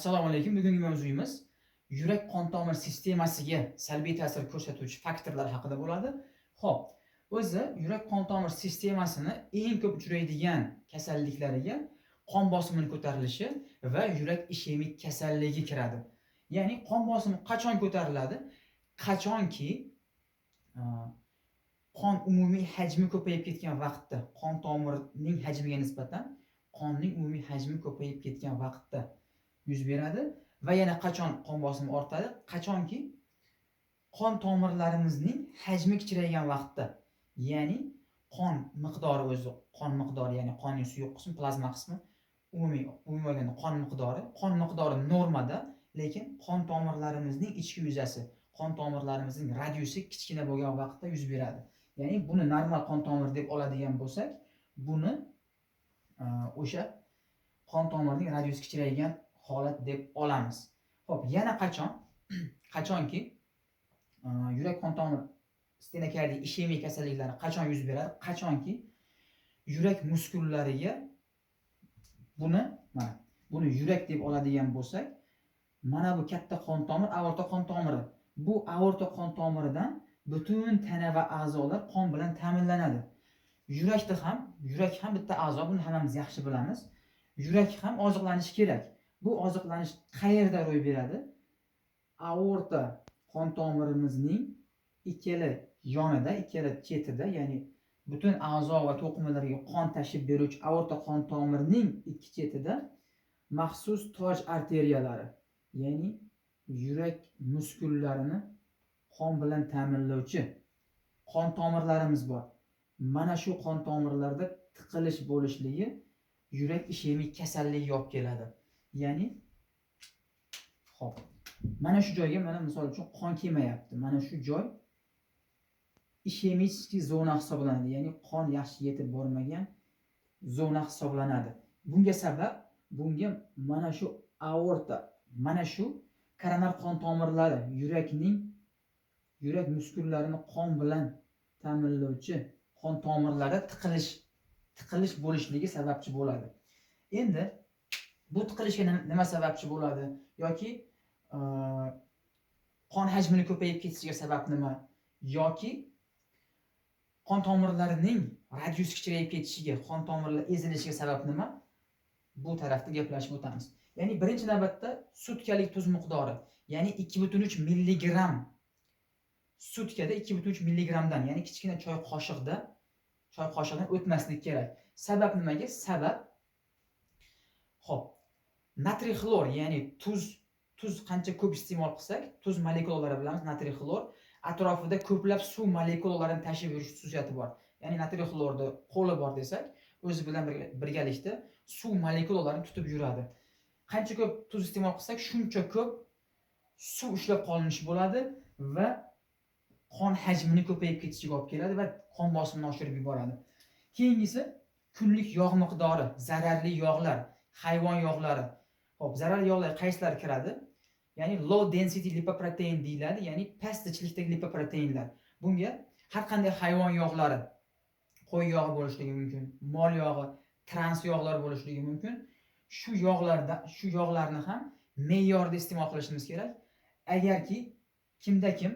Assalomu alaykum. Bugungi mavzuyimiz yurak qon tomir sistemasiga salbiy ta'sir ko'rsatuvchi faktorlar haqida bo'ladi. Xo'p, o'zi yurak qon tomir sistemasini eng ko'p uchraydigan kasalliklariga qon bosimining ko'tarilishi va yurak ishemik kasalligi kiradi. Ya'ni qon bosimi qachon ko'tariladi? Qachonki qon umumiy hajmi ko'payib ketgan vaqtda, qon tomirining hajmiga nisbatan qonning umumiy hajmi ko'payib ketgan vaqtda yuz beradi va yana qachon qon bosimi ortadi? Qachonki qon tomirlarimizning hajmi kichraygan vaqtda, ya'ni qon miqdori o'zi, qon miqdori, ya'ni qonning suyuq qismi, plazma qismi, umumiy olganda qon miqdori normada, lekin qon tomirlarimizning ichki yuzasi, qon tomirlarimizning radiusi kichkina bo'lgan vaqtda yuz beradi. Ya'ni buni normal qon tomiri deb oladigan bo'lsak, buni o'sha qon tomirining radiusi kichraygan holat deb olamiz. Xo'p, yana qachonki yurak qon tomir stenokardiya ishemik kasalliklari qachon yuz beradi? Qachonki yurak muskullariga buni yurak deb oladigan bo'lsak, mana bu katta qon tomir, aorta qon tomiri. Bu aorta qon tomiridan butun tana va a'zolar qon bilan ta'minlanadi. Yurak ham bitta a'zo, buni hammamiz yaxshi bilamiz. Yurak ham oziqlanishi kerak. Bu oziqlanish qayerda ro'y beradi? Aorta qon tomirimizning ikkala yonida, ikkala chetida, ya'ni butun a'zo va to'qimalarga qon tashib beruvchi aorta qon tomirining ikki chetida maxsus toj arteriyalari, ya'ni yurak muskullarini qon bilan ta'minlovchi qon tomirlarimiz bor. Mana shu qon tomirlarda tiqilish bo'lishligi yurak ishemik kasalligiga olib keladi. Ya'ni xo'p, mana shu joyga misol uchun qon kelmayapti. Mana shu joy ishemik zona hisoblanadi. Ya'ni qon yaxshi yetib bormagan zona hisoblanadi. Bunga mana shu aorta, mana shu koronar qon tomirlari, yurak muskullarini qon bilan ta'minlovchi qon tomirlari tiqilish bo'lishligi sababchi bo'ladi. Endi bu tiqilishga nima sababchi bo'ladi? Yoki qon hajmining ko'payib ketishiga sabab nima? Yoki qon tomirlarining radiusi kichrayib ketishiga, qon tomirlar ezilishiga sabab nima? Bu tarafda gaplashib o'tamiz. Ya'ni birinchi navbatda sutkalik tuz miqdori, ya'ni 2,3 mg sutkada 2,3 mg dan, ya'ni kichkina choy qoshiqdan o'tmaslik kerak. Sabab nimaga? Sabab xo'p, natriy xlor, ya'ni tuz qancha ko'p iste'mol qilsak, tuz molekulalari bilamiz, natriy xlor atrofida ko'plab suv molekulalarini tashib yurish xususiyati bor. Ya'ni natriy xlorda qo'li bor desak, o'zi bilan birgalikda suv molekulalarini tutib yuradi. Qancha ko'p tuz iste'mol qilsak, shuncha ko'p suv ushlab qolinishi bo'ladi va qon hajmini ko'payib ketishiga olib keladi va qon bosimini oshirib yuboradi. Keyingisi kunlik yog' miqdori, zararli yog'lar, hayvon yog'lari. Xo'p, zararli yog'lar qaysilari kiradi? Ya'ni low density lipoprotein deyiladi, ya'ni past zichlikdagi lipoproteinlar. Bunga har qanday hayvon yog'lari, qo'y yog'i bo'lishligi mumkin, mol yog'i, trans yog'lar bo'lishligi mumkin. Shu yog'larni ham me'yorda iste'mol qilishimiz kerak. Agarki kimda kim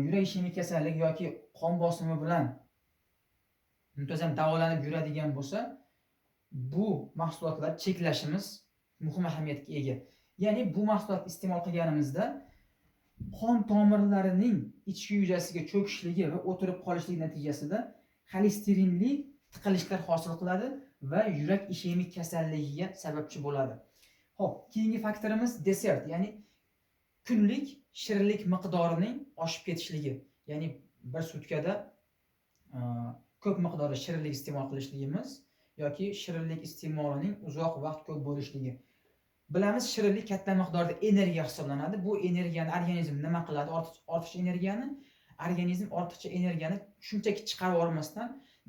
yurak ishemik kasalligi yoki qon bosimi bilan muntazam davolanib yuradigan bo'lsa, bu mahsulotlar cheklashimiz muhim ahamiyatga ega. Ya'ni bu mahsulot iste'mol qilganimizda qon tomirlarining ichki yuzasiga cho'kishligi va o'tirib qolishligi natijasida xolesterinli tiqilishlar hosil qiladi va yurak ishemik kasalligiga sababchi bo'ladi. Xo'p, keyingi faktorimiz desert, ya'ni kunlik shirinlik miqdorining oshib ketishligi. Ya'ni bir sutkada ko'p miqdorda shirinlik iste'mol qilishligimiz yoki shirinlik iste'molining uzoq vaqt ko'p bo'lishligi. Bilamiz, shirinlik katta miqdorda energiya hisoblanadi. Bu energiyani organizm nima qiladi? Ortiqcha energiyani shunchaki chiqarib yubormasdan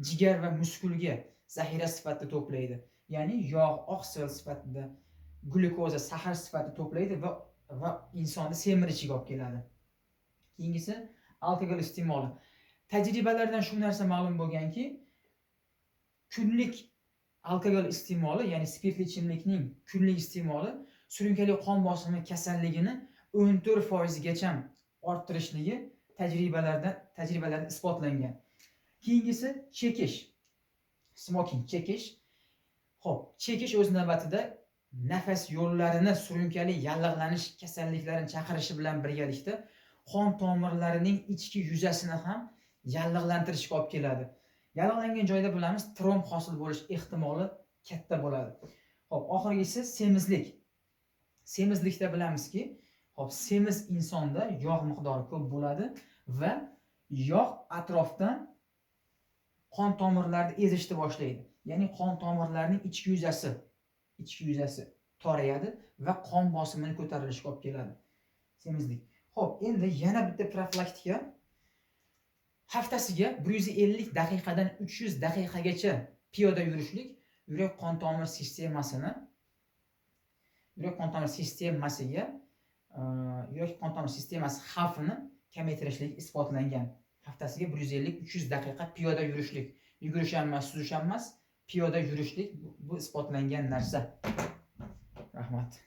jigar va muskulga zaxira sifatida to'playdi. Ya'ni yog', oqsil sifatida, glyukoza, sahar sifatida to'playdi va insonni semirishiga olib keladi. Keyingisi alkogol iste'moli. Tajribalardan shu narsa ma'lum bo'lganki, kunlik alkogol iste'moli, ya'ni spirtli ichimlikning kunlik iste'moli surunkali qon bosimi kasalligini 14% gacha orttirishligi tajribalarda isbotlangan. Keyingisi chekish. Smoking, chekish. Xo'p, chekish o'z navbatida nafas yo'llarini surunkali yallig'lanish kasalliklarini chaqirishi bilan birgalikda qon tomirlarining ichki yuzasini ham yallig'lantirishga olib keladi. Yallig'langan joyda bilamiz, tromb hosil bo'lish ehtimoli katta bo'ladi. Xo'p, oxirgisi semizlik. Semizlikda bilamizki, xo'p, semiz insonda yog' miqdori ko'p bo'ladi va yog' atrofdan qon tomirlarini ezishni boshlaydi. Ya'ni qon tomirlarining ichki yuzasi torayadi va qon bosimini ko'tarilishiga olib keladi. Semizlik. Xo'p, endi yana bitta profilaktika. Haftasiga 150 daqiqadan 300 daqiqagacha piyoda yurishlik yurak qon tomir sistemasiga yurak qon tomir sistemasi xavfini kamaytirishlik isbotlangan. Haftasiga 150-300 daqiqa piyoda yurishlik. Yugurish ham emas, suzish ham emas, piyoda yurishlik bu isbotlangan narsa. Rahmat.